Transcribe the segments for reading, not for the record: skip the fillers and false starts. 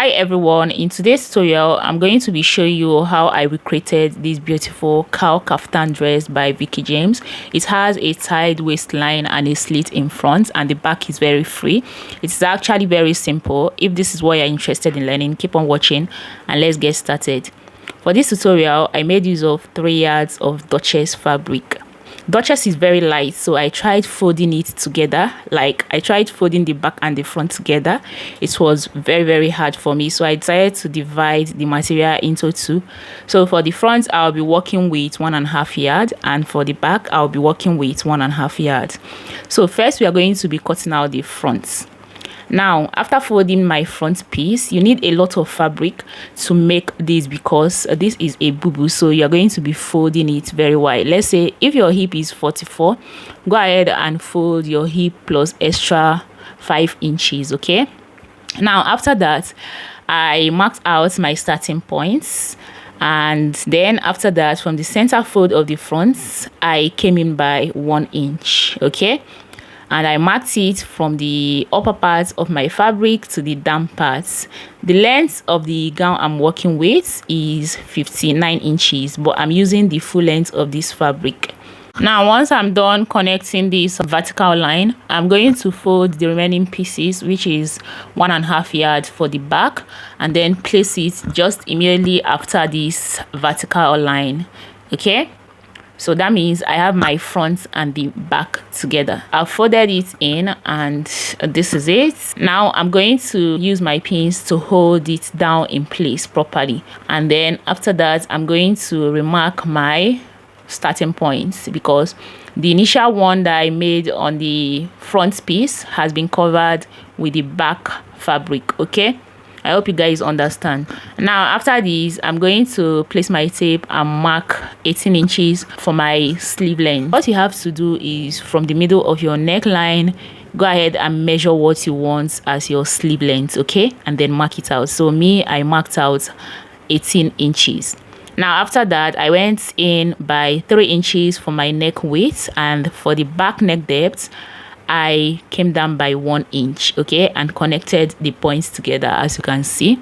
Hi everyone, in today's tutorial I'm going to be showing you how I recreated this beautiful cowl kaftan dress by Vicky James. It has a tied waistline and a slit in front, and the back is very free. It's actually very simple. If this is what you're interested in learning, keep on watching and let's get started. For this tutorial I made use of 3 yards of Duchess fabric. Duchess is very light, so I tried folding it together. Like, I tried folding the back and the front together. It was very hard for me, so I decided to divide the material into 2. So for the front I'll be working with 1.5 yard, and for the back I'll be working with 1.5 yard. So first we are going to be cutting out the front. Now, after folding my front piece, you need a lot of fabric to make this, because this is a bubu, so you're going to be folding it very wide. Let's say if your hip is 44, go ahead and fold your hip plus extra 5 inches. Okay, now after that I marked out my starting points, and then after that from the center fold of the front I came in by 1 inch. Okay, and I marked it from the upper part of my fabric to the down parts. The length of the gown I'm working with is 59 inches, but I'm using the full length of this fabric. Now, once I'm done connecting this vertical line, I'm going to fold the remaining pieces, which is 1.5 yard for the back, and then place it just immediately after this vertical line. Okay, so that means I have my front and the back together. I've folded it in, and this is it. Now I'm going to use my pins to hold it down in place properly, and then after that I'm going to remark my starting points, because the initial one that I made on the front piece has been covered with the back fabric. Okay, I hope you guys understand. Now after this I'm going to place my tape and mark 18 inches for my sleeve length. What you have to do is, from the middle of your neckline, go ahead and measure what you want as your sleeve length. Okay, and then mark it out. So I marked out 18 inches. Now after that I went in by 3 inches for my neck width, and for the back neck depth I came down by 1 inch. Okay, and connected the points together, as you can see.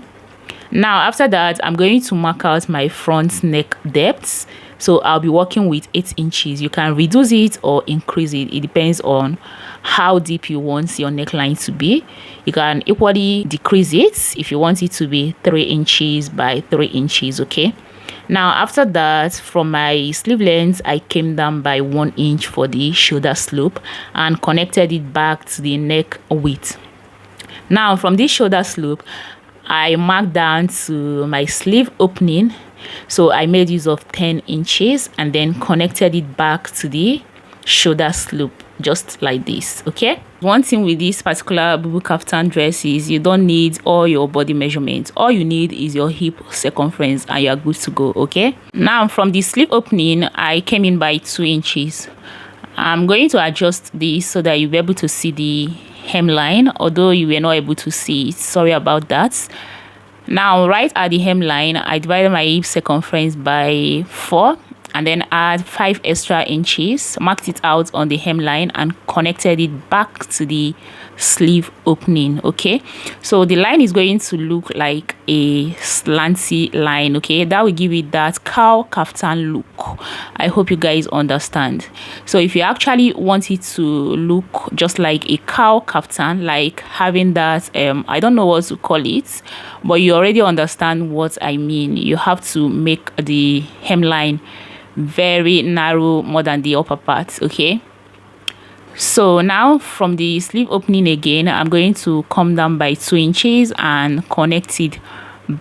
Now after that I'm going to mark out my front neck depth. So I'll be working with 8 inches. You can reduce it or increase it. It depends on how deep you want your neckline to be. You can equally decrease it if you want it to be 3 inches by 3 inches. Okay, now after that, from my sleeve length I came down by 1 inch for the shoulder slope and connected it back to the neck width. Now from this shoulder slope I marked down to my sleeve opening, so I made use of 10 inches and then connected it back to the shoulder slope, just like this. Okay, one thing with this particular Bubu kaftan dress is you don't need all your body measurements. All you need is your hip circumference and you're good to go. Okay, now from the sleeve opening I came in by 2 inches. I'm going to adjust this so that you'll be able to see the hemline, although you were not able to see it. Sorry about that. Now right at the hemline I divided my hip circumference by 4 and then add 5 extra inches, marked it out on the hemline and connected it back to the sleeve opening. Okay, so the line is going to look like a slanty line. Okay, that will give it that cowl kaftan look. I hope you guys understand. So if you actually want it to look just like a cowl kaftan, like having that I don't know what to call it, but you already understand what I mean. You have to make the hemline very narrow, more than the upper part. Okay, so now from the sleeve opening again I'm going to come down by 2 inches and connect it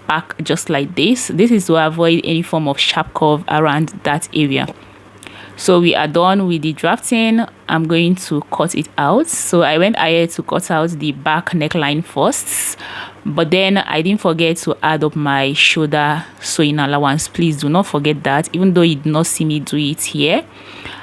back just like this. This is to avoid any form of sharp curve around that area. So we are done with the drafting. I'm going to cut it out. So I went ahead to cut out the back neckline first, but then I didn't forget to add up my shoulder sewing allowance. Please do not forget that. Even though you did not see me do it here,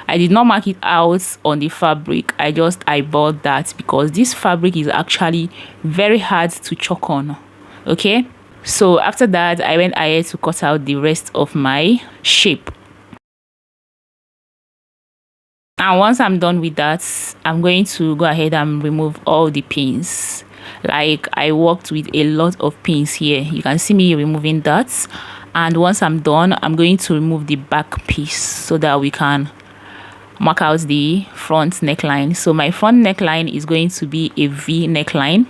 I did not mark it out on the fabric. I just eyeballed that because this fabric is actually very hard to chalk on. Okay, so after that I went ahead to cut out the rest of my shape. And once I'm done with that, I'm going to go ahead and remove all the pins. Like, I worked with a lot of pins here. You can see me removing that, and once I'm done, I'm going to remove the back piece so that we can mark out the front neckline. So my front neckline is going to be a V neckline.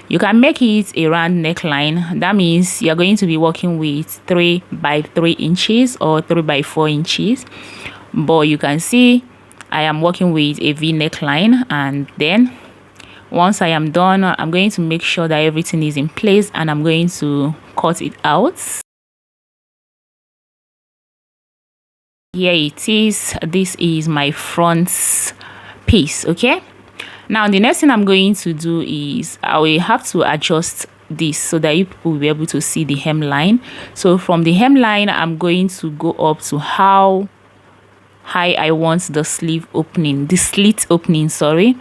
You can make it a round neckline. That means you're going to be working with 3 by 3 inches or 3 by 4 inches, but you can see I am working with a V neckline. And then once I am done, I'm going to make sure that everything is in place, and I'm going to cut it out. Here it is. This is my front piece. Okay, now the next thing I'm going to do is I will have to adjust this so that you people will be able to see the hemline. So from the hemline, I'm going to go up to how high I want the sleeve opening, the slit opening, sorry.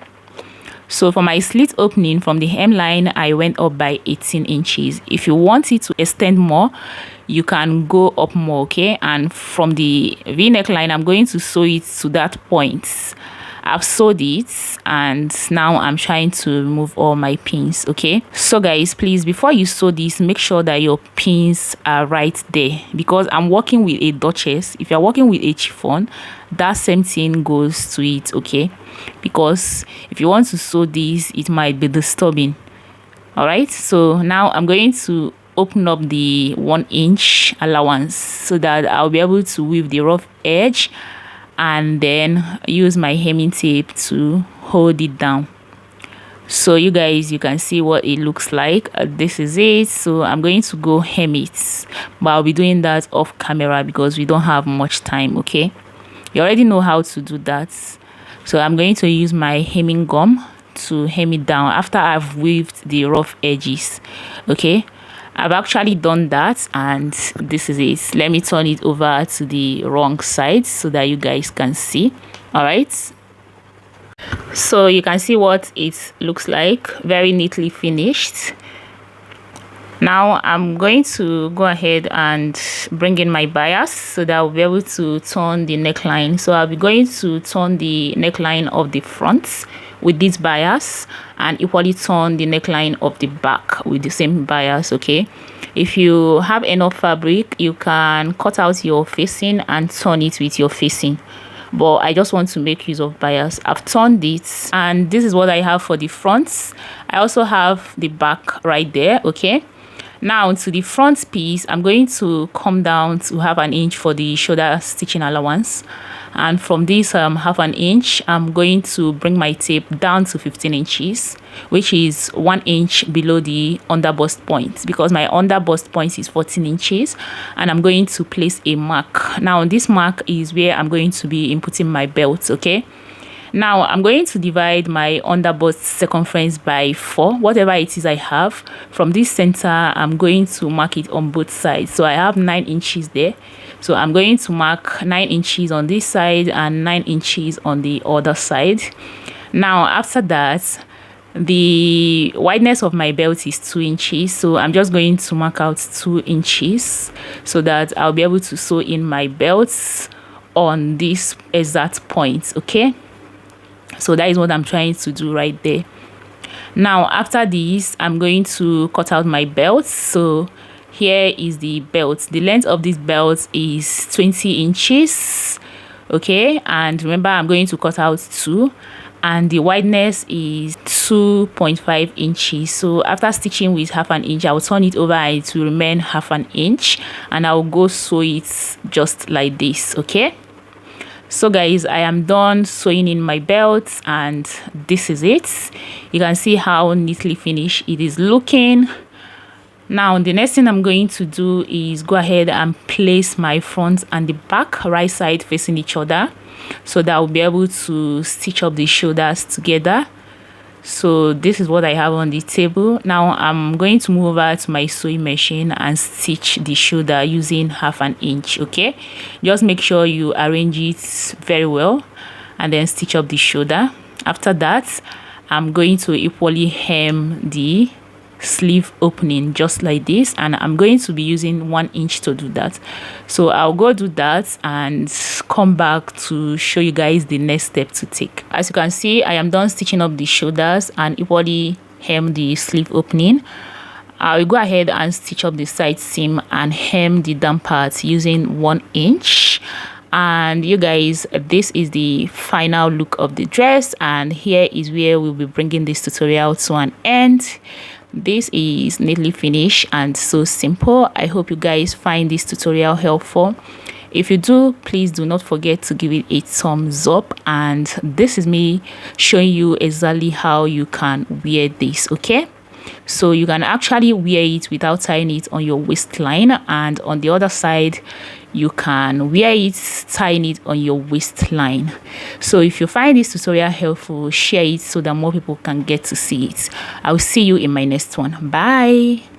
So for my slit opening from the hemline, I went up by 18 inches. If you want it to extend more, you can go up more, okay? And from the V neckline, I'm going to sew it to that point. I've sewed it, and now I'm trying to remove all my pins. Okay, so guys, please, before you sew this, make sure that your pins are right there, because I'm working with a duchess. If you're working with a chiffon, that same thing goes to it. Okay, because if you want to sew this, it might be disturbing. All right, so now I'm going to open up the 1 inch allowance so that I'll be able to weave the rough edge, and then use my hemming tape to hold it down. So you guys, you can see what it looks like. This is it. So I'm going to go hem it, but I'll be doing that off camera because we don't have much time. Okay, you already know how to do that. So I'm going to use my hemming gum to hem it down after I've weaved the rough edges. Okay, I've actually done that, and this is it. Let me turn it over to the wrong side so that you guys can see. All right, so you can see what it looks like, very neatly finished. Now I'm going to go ahead and bring in my bias so that I'll be able to turn the neckline. So I'll be going to turn the neckline of the front with this bias, and equally turn the neckline of the back with the same bias. Okay, if you have enough fabric, you can cut out your facing and turn it with your facing, but I just want to make use of bias. I've turned it, and this is what I have for the front. I also have the back right there. Okay, now to the front piece, I'm going to come down to 1/2 inch for the shoulder stitching allowance, and from this 1/2 inch, I'm going to bring my tape down to 15 inches, which is 1 inch below the underbust point, because my underbust point is 14 inches, and I'm going to place a mark. Now this mark is where I'm going to be inputting my belt. Okay, now I'm going to divide my underbust circumference by 4, whatever it is I have. From this center, I'm going to mark it on both sides. So I have 9 inches there, so I'm going to mark 9 inches on this side and 9 inches on the other side. Now after that, the wideness of my belt is 2 inches, so I'm just going to mark out 2 inches so that I'll be able to sew in my belts on this exact point. Okay, so that is what I'm trying to do right there. Now after this, I'm going to cut out my belt. So here is the belt. The length of this belt is 20 inches. Okay, and remember, I'm going to cut out 2, and the wideness is 2.5 inches. So after stitching with 1/2 inch, I'll turn it over and it will remain 1/2 inch, and I'll go sew it just like this. Okay, so guys, I am done sewing in my belt, and this is it. You can see how neatly finished it is looking. Now the next thing I'm going to do is go ahead and place my front and the back right side facing each other, so that I'll be able to stitch up the shoulders together. So this is what I have on the table. Now I'm going to move over to my sewing machine and stitch the shoulder using 1/2 inch. Okay, just make sure you arrange it very well and then stitch up the shoulder. After that, I'm going to equally hem the sleeve opening just like this, and I'm going to be using 1 inch to do that. So I'll go do that and come back to show you guys the next step to take. As you can see, I am done stitching up the shoulders and equally hem the sleeve opening. I will go ahead and stitch up the side seam and hem the down part using 1 inch. And you guys, this is the final look of the dress, and here is where we'll be bringing this tutorial to an end. This is neatly finished and so simple. I hope you guys find this tutorial helpful. If you do, please do not forget to give it a thumbs up, and this is me showing you exactly how you can wear this. Okay, so you can actually wear it without tying it on your waistline, and on the other side you can wear it tying it on your waistline. So if you find this tutorial helpful, share it so that more people can get to see it. I will see you in my next one. Bye.